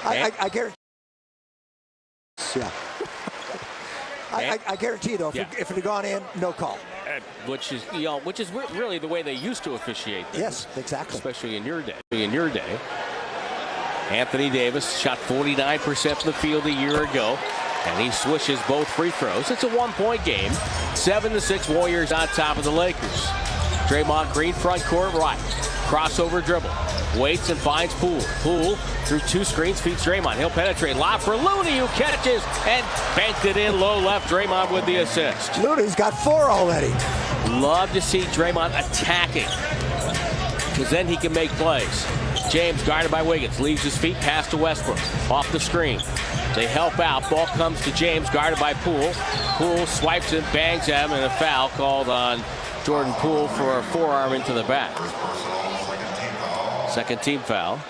I guarantee. Yeah. I guarantee, though, if it had gone in, no call. Which is really the way they used to officiate things. Yes, exactly. Especially in your day. Anthony Davis shot 49% from the field a year ago, and he swishes both free throws. It's a one-point game. 7-6 Warriors on top of the Lakers. Draymond Green front court right. Crossover dribble. Waits and finds Poole. Poole through two screens feeds Draymond. He'll penetrate. Lob for Looney, who catches and banked it in low left. Draymond with the assist. Looney's got 4 already. Love to see Draymond attacking, because then he can make plays. James guarded by Wiggins. Leaves his feet. Pass to Westbrook. Off the screen. They help out. Ball comes to James, guarded by Poole. Poole swipes it, bangs at him, and a foul called on Jordan Poole for a forearm into the back. Second team foul.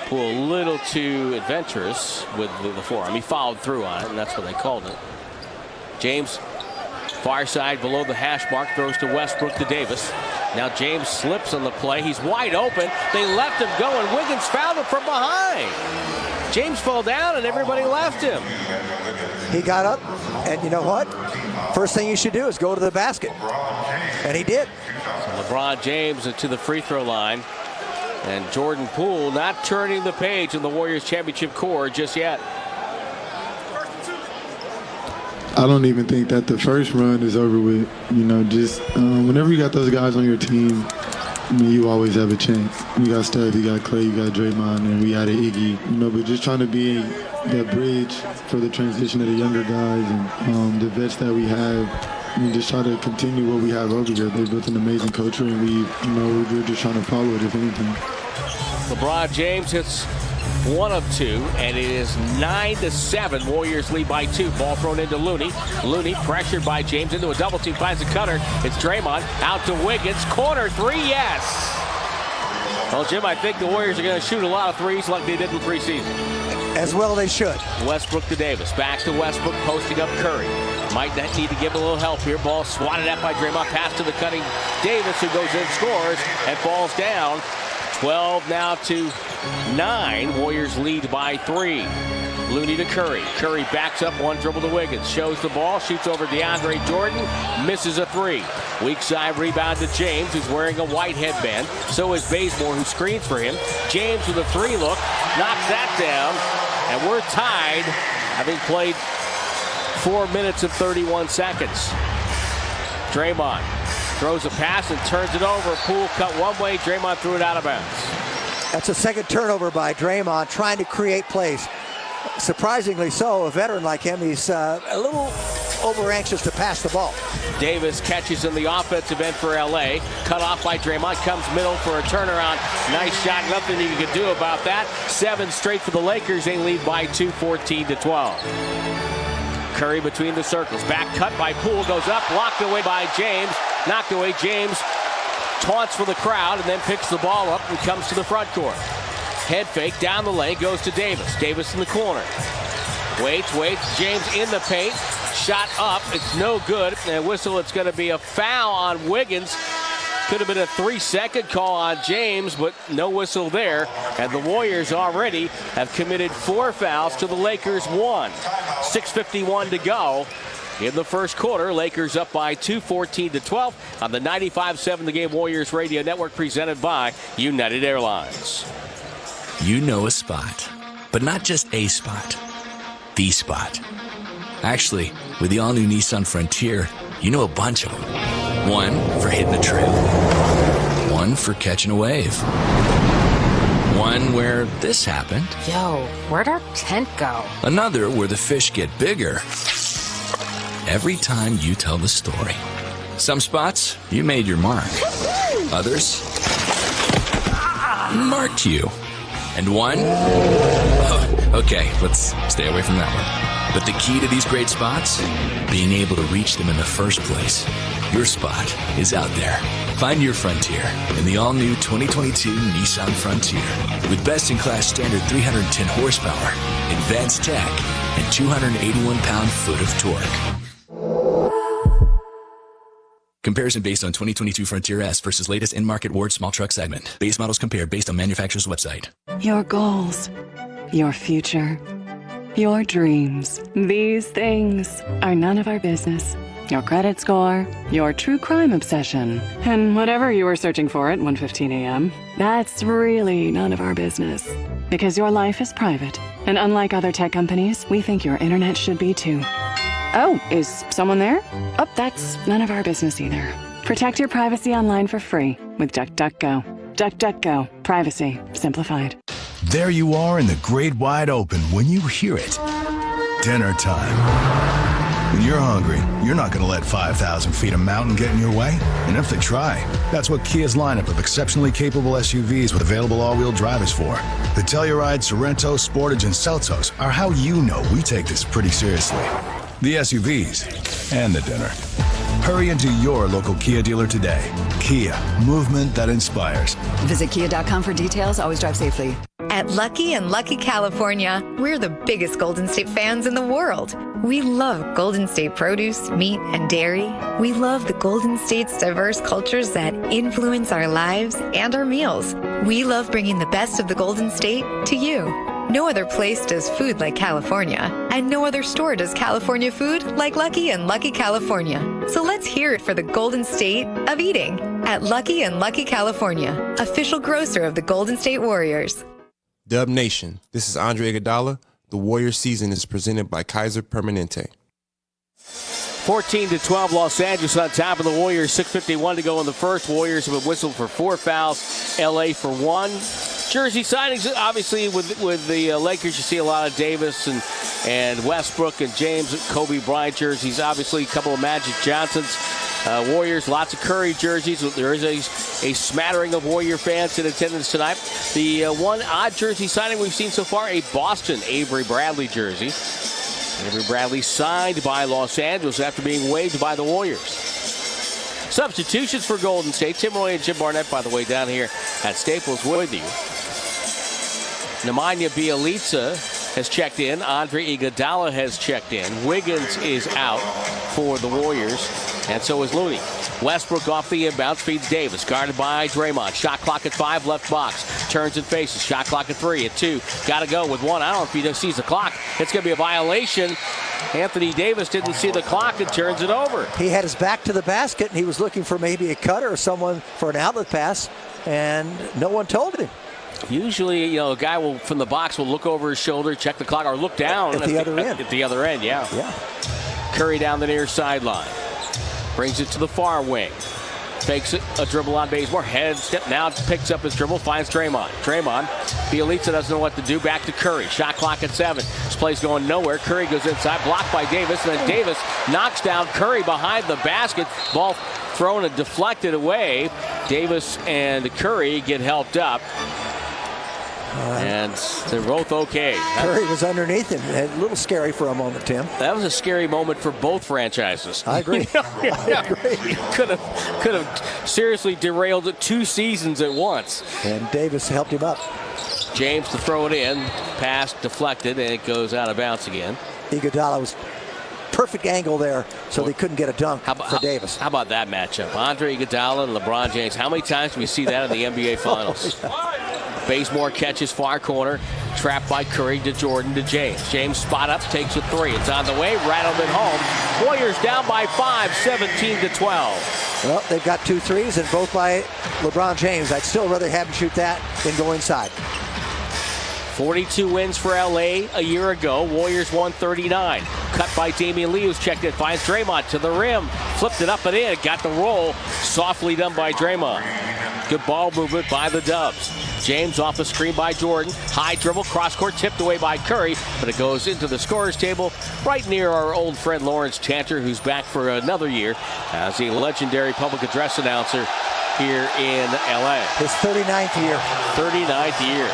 Poole a little too adventurous with the forearm. He followed through on it, and that's what they called it. James, far side below the hash mark, throws to Westbrook to Davis. Now James slips on the play. He's wide open. They left him go, and Wiggins fouled him from behind. James fell down, and everybody left him. He got up, and you know what? First thing you should do is go to the basket. And he did. So LeBron James to the free throw line. And Jordan Poole not turning the page in the Warriors championship core just yet. I don't even think that the first run is over with. You know, just whenever you got those guys on your team, I mean, you always have a chance. You got Steph, you got Clay, you got Draymond, and we added Iggy. You know, but just trying to be that bridge for the transition of the younger guys and the vets that we have. And just try to continue what we have over here. They built an amazing culture, and we're just trying to follow it, if anything. LeBron James hits 1 of 2, and it is 9-7. Warriors lead by 2. Ball thrown into Looney. Looney pressured by James into a double team. Finds a cutter. It's Draymond out to Wiggins. Corner 3, yes. Well, Jim, I think the Warriors are going to shoot a lot of threes like they did in preseason. As well they should. Westbrook to Davis. Back to Westbrook, posting up Curry. Might need to give him a little help here. Ball swatted at by Draymond. Pass to the cutting Davis, who goes in, scores, and falls down. 12 now to 9. Warriors lead by 3. Looney to Curry. Curry backs up, one dribble to Wiggins. Shows the ball, shoots over DeAndre Jordan, misses a 3. Weak side rebound to James, who's wearing a white headband. So is Bazemore, who screens for him. James with a 3 look, knocks that down, and we're tied, having played 4 minutes and 31 seconds. Draymond throws a pass and turns it over. Poole cut one way. Draymond threw it out of bounds. That's a second turnover by Draymond, trying to create plays. Surprisingly so, a veteran like him, he's a little over anxious to pass the ball. Davis catches in the offensive end for LA. Cut off by Draymond. Comes middle for a turnaround. Nice shot. Nothing you can do about that. 7 straight for the Lakers. They lead by 2, 14-12. Curry between the circles. Back cut by Poole. Goes up. Blocked away by James. Knocked away. James taunts for the crowd and then picks the ball up and comes to the front court. Head fake down the lane. Goes to Davis. Davis in the corner. Waits. James in the paint. Shot up. It's no good. And a whistle. It's going to be a foul on Wiggins. Could have been a 3-second call on James, but no whistle there. And the Warriors already have committed 4 fouls to the Lakers 1. 6:51 to go in the first quarter. Lakers up by 2, 14-12 on the 95.7 The Game Warriors Radio Network, presented by United Airlines. You know a spot, but not just a spot. The spot. Actually, with the all-new Nissan Frontier, you know a bunch of them. One for hitting the trail. One for catching a wave. One where this happened. Yo, where'd our tent go? Another where the fish get bigger every time you tell the story. Some spots, you made your mark. Others marked you. And one? Oh, okay, let's stay away from that one. But the key to these great spots? Being able to reach them in the first place. Your spot is out there. Find your Frontier in the all-new 2022 Nissan Frontier. With best-in-class standard 310 horsepower, advanced tech, and 281 pound-foot of torque. Comparison based on 2022 Frontier S versus latest in-market Ward small truck segment. Base models compared based on manufacturer's website. Your goals, your future, your dreams. These things are none of our business. Your credit score, your true crime obsession, and whatever you were searching for at 1:15 a.m., that's really none of our business. Because your life is private, and unlike other tech companies, we think your internet should be too. Oh, is someone there? Oh, that's none of our business either. Protect your privacy online for free with DuckDuckGo. DuckDuckGo. Privacy simplified. There you are in the great wide open when you hear it. Dinner time. When you're hungry, you're not going to let 5,000 feet of mountain get in your way. And if they try, that's what Kia's lineup of exceptionally capable SUVs with available all-wheel drive is for. The Telluride, Sorento, Sportage, and Seltos are how you know we take this pretty seriously. The SUVs and the dinner. Hurry into your local Kia dealer today. Kia, movement that inspires. Visit kia.com for details. Always drive safely. At Lucky and Lucky California, we're the biggest Golden State fans in the world. We love Golden State produce, meat, and dairy. We love the Golden State's diverse cultures that influence our lives and our meals. We love bringing the best of the Golden State to you. No other place does food like California, and no other store does California food like Lucky and Lucky California. So let's hear it for the Golden State of eating at Lucky and Lucky California, official grocer of the Golden State Warriors. Dub Nation, this is Andre Iguodala. The Warriors season is presented by Kaiser Permanente. 14-12, Los Angeles on top of the Warriors. 6:51 to go in the first. Warriors have been whistled for 4 fouls. LA for 1. Jersey signings, obviously, with the Lakers, you see a lot of Davis and Westbrook and James, Kobe Bryant jerseys. Obviously, a couple of Magic Johnsons. Warriors, lots of Curry jerseys. There is a smattering of Warrior fans in attendance tonight. The one odd jersey signing we've seen so far, a Boston Avery Bradley jersey. Avery Bradley signed by Los Angeles after being waived by the Warriors. Substitutions for Golden State. Tim Roy and Jim Barnett, by the way, down here at Staples with you. Nemanja Bjelica has checked in. Andre Iguodala has checked in. Wiggins is out for the Warriors, and so is Looney. Westbrook off the inbounds, feeds Davis, guarded by Draymond. Shot clock at 5, left box. Turns and faces. Shot clock at 3, at 2. Got to go with 1. I don't know if he sees the clock. It's going to be a violation. Anthony Davis didn't see the clock and turns it over. He had his back to the basket, and he was looking for maybe a cutter or someone for an outlet pass, and no one told him. Usually, a guy will from the box will look over his shoulder, check the clock, or look down at the other end. At the other end, yeah. Curry down the near sideline. Brings it to the far wing. Fakes it, a dribble on Bazemore. Head step, now picks up his dribble, finds Draymond. Bjelica doesn't know what to do. Back to Curry. Shot clock at 7. This play's going nowhere. Curry goes inside, blocked by Davis, and then Davis knocks down Curry behind the basket. Ball thrown and deflected away. Davis and Curry get helped up. And they're both okay. Curry was underneath him. A little scary for a moment, Tim. That was a scary moment for both franchises. I agree. I agree. Could have seriously derailed 2 seasons at once. And Davis helped him up. James to throw it in. Pass deflected, and it goes out of bounds again. Iguodala was perfect angle there, so they couldn't get a dunk for Davis. How about that matchup? Andre Iguodala and LeBron James. How many times do we see that in the NBA Finals? Bazemore catches far corner, trapped by Curry to Jordan to James. James spot up, takes a 3. It's on the way, rattled it home. Warriors down by 5, 17-12. Well, they've got 2 threes, and both by LeBron James. I'd still rather have him shoot that than go inside. 42 wins for LA a year ago. Warriors 139. Cut by Damian Lee, who's checked it. Finds Draymond to the rim. Flipped it up and in. Got the roll. Softly done by Draymond. Good ball movement by the Dubs. James off the screen by Jordan. High dribble, cross-court, tipped away by Curry, but it goes into the scorer's table right near our old friend Lawrence Chanter, who's back for another year as a legendary public address announcer here in LA. His 39th year. 39th year.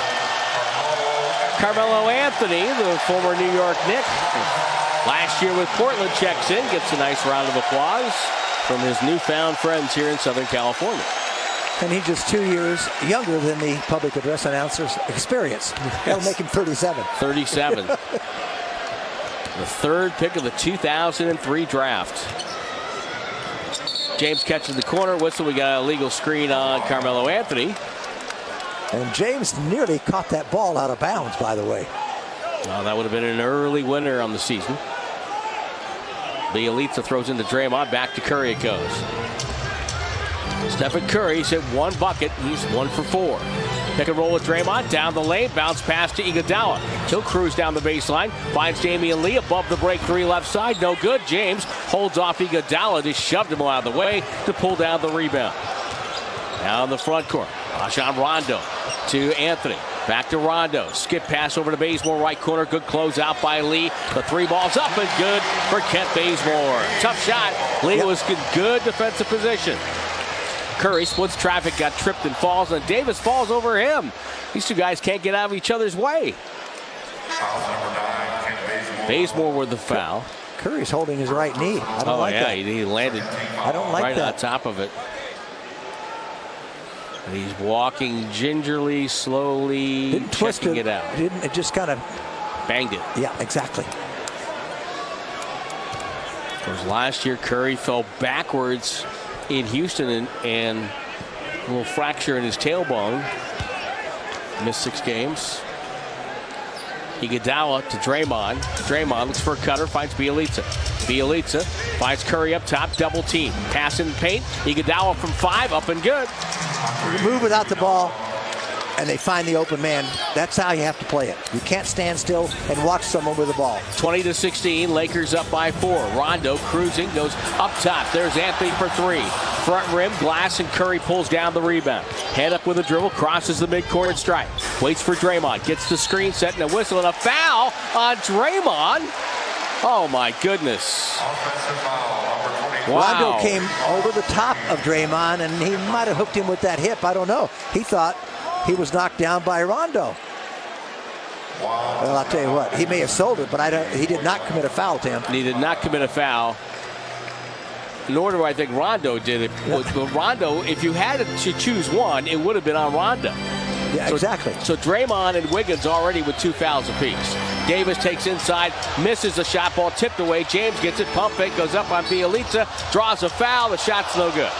Carmelo Anthony, the former New York Knick, last year with Portland, checks in, gets a nice round of applause from his newfound friends here in Southern California. And he's just 2 years younger than the public address announcer's experience. That'll make him 37. 37. The 3rd pick of the 2003 draft. James catches the corner whistle. We got a legal screen on Carmelo Anthony. And James nearly caught that ball out of bounds, by the way. Oh, that would have been an early winner on the season. Bielitsa throws into Draymond. Back to Curry it goes. Stephen Curry's hit 1 bucket. He's 1 for 4. Pick and roll with Draymond. Down the lane. Bounce pass to Iguodala. He'll cruise down the baseline. Finds Damian Lee above the break 3 left side. No good. James holds off Iguodala. Just shoved him out of the way to pull down the rebound. Now in the front court. Rajon Rondo to Anthony. Back to Rondo. Skip pass over to Bazemore. Right corner. Good close out by Lee. The 3 ball's up and good for Kent Bazemore. Tough shot. Lee was in good defensive position. Curry splits traffic, got tripped and falls, and Davis falls over him. These 2 guys can't get out of each other's way. Bazemore with the foul. Curry's holding his right knee. I don't like that. He landed I don't like right that. on top of it. And he's walking gingerly, slowly, Didn't twist checking it out. It just kind of banged it. Yeah, exactly. Because last year Curry fell backwards in Houston and a little fracture in his tailbone. Missed 6 games. Iguodala to Draymond. Draymond looks for a cutter, finds Bielitsa. Bielitsa finds Curry up top, double team. Pass in the paint. Iguodala from 5, up and good. You move without the ball, and they find the open man. That's how you have to play it. You can't stand still and watch someone with the ball. 20-16, Lakers up by 4. Rondo cruising, goes up top. There's Anthony for 3. Front rim, Glass, and Curry pulls down the rebound. Head up with a dribble, crosses the midcourt stripe. Waits for Draymond, gets the screen set and a whistle and a foul on Draymond. Oh my goodness. Wow. Rondo came over the top of Draymond, and he might have hooked him with that hip. I don't know. He thought he was knocked down by Rondo. Well, I'll tell you what. He may have sold it, but he did not commit a foul, Tim. He did not commit a foul. Nor do I think Rondo did it. But Rondo, if you had to choose one, it would have been on Rondo. Yeah, exactly. So Draymond and Wiggins already with 2 fouls apiece. Davis takes inside, misses the shot, ball tipped away. James gets it, pump fake, goes up on Bielitsa, draws a foul, the shot's no good.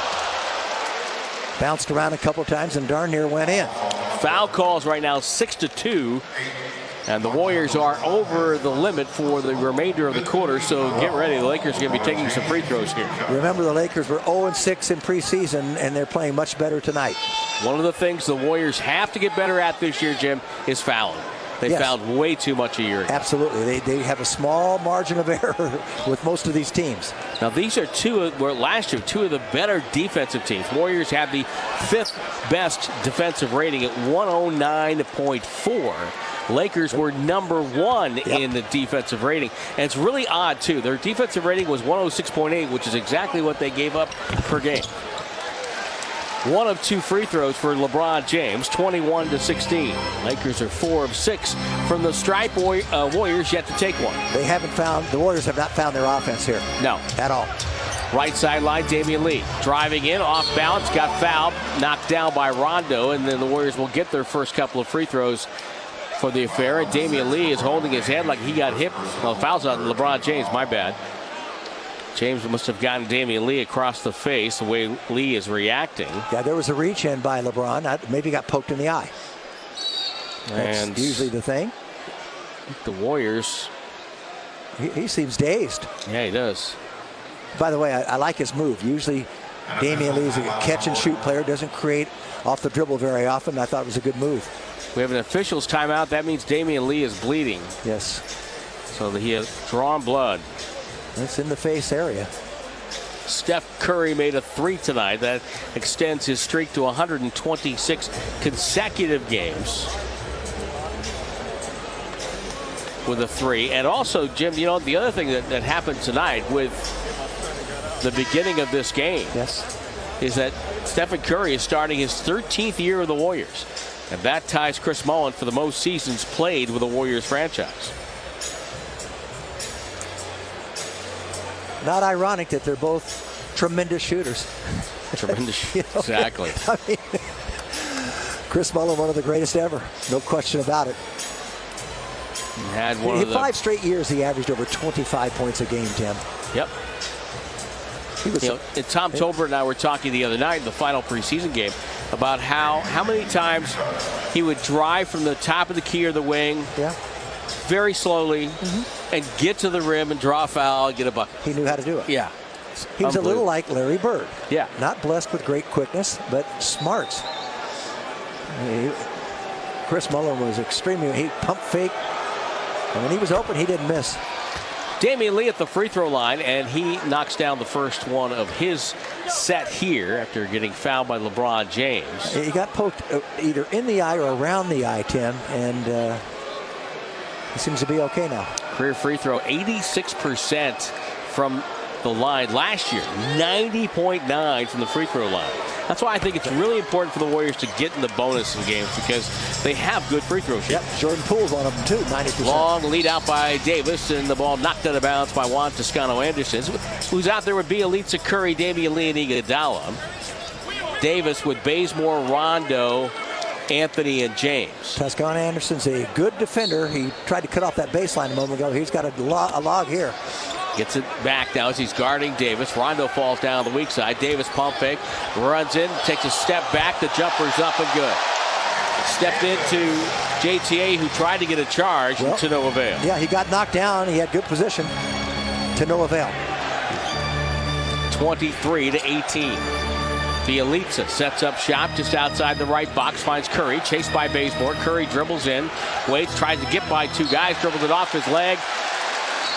Bounced around a couple times and darn near went in. Foul calls right now 6-2. And the Warriors are over the limit for the remainder of the quarter, so get ready. The Lakers are going to be taking some free throws here. Remember, the Lakers were 0-6 in preseason, and they're playing much better tonight. One of the things the Warriors have to get better at this year, Jim, is fouling. They fouled way too much a year ago. Absolutely. They have a small margin of error with most of these teams. Now, these are last year, 2 of the better defensive teams. Warriors have the 5th best defensive rating at 109.4. Lakers were number 1 in the defensive rating. And it's really odd, too. Their defensive rating was 106.8, which is exactly what they gave up per game. 1 of 2 free throws for LeBron James, 21-16. Lakers are 4 of 6 from the stripe. Warriors yet to take one. The Warriors have not found their offense here. No. At all. Right sideline, Damian Lee driving in, off balance, got fouled, knocked down by Rondo, and then the Warriors will get their first couple of free throws for the affair. And Damian Lee is holding his head like he got hit. Well, foul's on LeBron James, my bad. James must have gotten Damian Lee across the face the way Lee is reacting. Yeah, there was a reach in by LeBron. Maybe got poked in the eye. That's and usually the thing. The Warriors. He seems dazed. Yeah, he does. By the way, I like his move. Usually Damian Lee is a catch and shoot player, doesn't create off the dribble very often. I thought it was a good move. We have an official's timeout. That means Damian Lee is bleeding. Yes. So he has drawn blood. It's in the face area. Steph Curry made a 3 tonight. That extends his streak to 126 consecutive games with a 3. And also, Jim, you know, the other thing that happened tonight with the beginning of this game is that Stephen Curry is starting his 13th year with the Warriors. And that ties Chris Mullin for the most seasons played with the Warriors franchise. Not ironic that they're both tremendous shooters. Tremendous. You know, exactly. I mean, Chris Mullin, one of the greatest ever. No question about it. He had one of the 5 straight years he averaged over 25 points a game, Tim. Yep. And Tom Tolbert and I were talking the other night in the final preseason game about how many times he would drive from the top of the key or the wing, very slowly and get to the rim and draw a foul and get a bucket. He knew how to do it. Yeah. He was a little like Larry Bird. Yeah. Not blessed with great quickness, but smarts. Chris Mullin was he pump fake. And when he was open, he didn't miss. Damian Lee at the free throw line, and he knocks down the first one of his set here after getting fouled by LeBron James. He got poked either in the eye or around the eye, Tim, and he seems to be okay now. Career free throw, 86% from the line last year, 90.9 from the free throw line. That's why I think it's really important for the Warriors to get in the bonus in games because they have good free throw shooters. Yep, Jordan Poole's one of them too, 90%. Long lead out by Davis, and the ball knocked out of bounds by Juan Toscano-Anderson, who's out there with Bielitsa, Curry, Damian Lee, and Iguodala. Davis with Bazemore, Rondo, Anthony, and James. Toscano-Anderson's a good defender. He tried to cut off that baseline a moment ago. He's got a log here. Gets it back now as he's guarding Davis. Rondo falls down the weak side. Davis pump fake, runs in, takes a step back. The jumper's up and good. Stepped into JTA, who tried to get a charge, to no avail. Yeah, he got knocked down. He had good position to no avail. 23-18. Bielitsa sets up shop just outside the right box, finds Curry, chased by Bazemore. Curry dribbles in, waits, tries to get by two guys, dribbles it off his leg.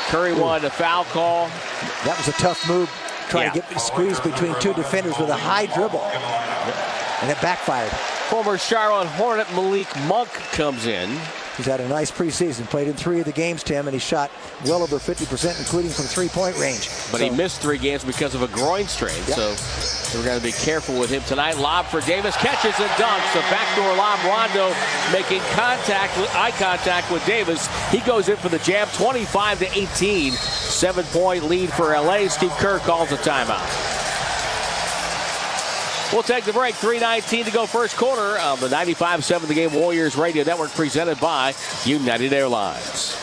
Curry wanted a foul call. That was a tough move, trying to get squeezed between two defenders with a high dribble. And it backfired. Former Charlotte Hornet Malik Monk comes in. He's had a nice preseason, played in 3 of the games, Tim, and he shot well over 50%, including from three-point range. But he missed 3 games because of a groin strain, so we're going to be careful with him tonight. Lob for Davis, catches and dunks. A backdoor lob, Rondo making eye contact with Davis. He goes in for the jam, 25-18. 7-point lead for LA. Steve Kerr calls a timeout. We'll take the break. 3:19 to go first quarter of the 95.7 The Game Warriors Radio Network presented by United Airlines.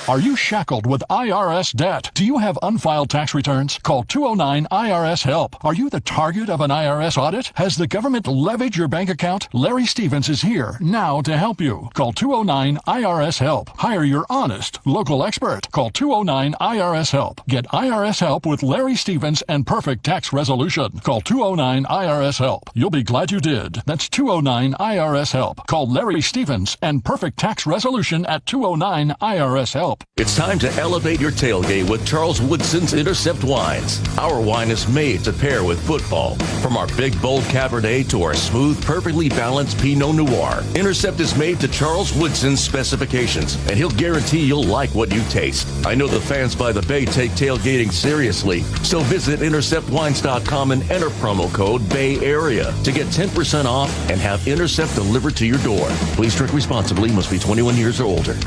Are you shackled with IRS debt? Do you have unfiled tax returns? Call 209-IRS-HELP. Are you the target of an IRS audit? Has the government levied your bank account? Larry Stevens is here now to help you. Call 209-IRS-HELP. Hire your honest local expert. Call 209-IRS-HELP. Get IRS help with Larry Stevens and perfect tax resolution. Call 209-IRS-HELP. You'll be glad you did. That's 209-IRS-HELP. Call Larry Stevens and perfect tax resolution at 209-IRS-HELP. It's time to elevate your tailgate with Charles Woodson's Intercept wines. Our wine is made to pair with football. From our big, bold Cabernet to our smooth, perfectly balanced Pinot Noir, Intercept is made to Charles Woodson's specifications, and he'll guarantee you'll like what you taste. I know the fans by the Bay take tailgating seriously, so visit InterceptWines.com and enter promo code BAYAREA to get 10% off and have Intercept delivered to your door. Please drink responsibly. Must be 21 years or older.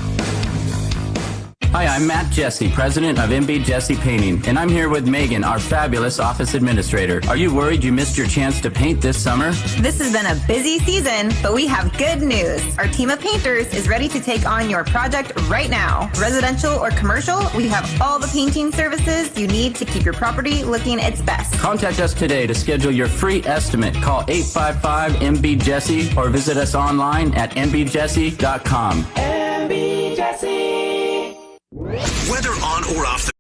Hi, I'm Matt Jesse, president of MB Jesse Painting, and I'm here with Megan, our fabulous office administrator. Are you worried you missed your chance to paint this summer? This has been a busy season, but we have good news. Our team of painters is ready to take on your project right now. Residential or commercial, we have all the painting services you need to keep your property looking its best. Contact us today to schedule your free estimate. Call 855-MB-JESSE or visit us online at mbjesse.com. MB Jesse. Whether on or off the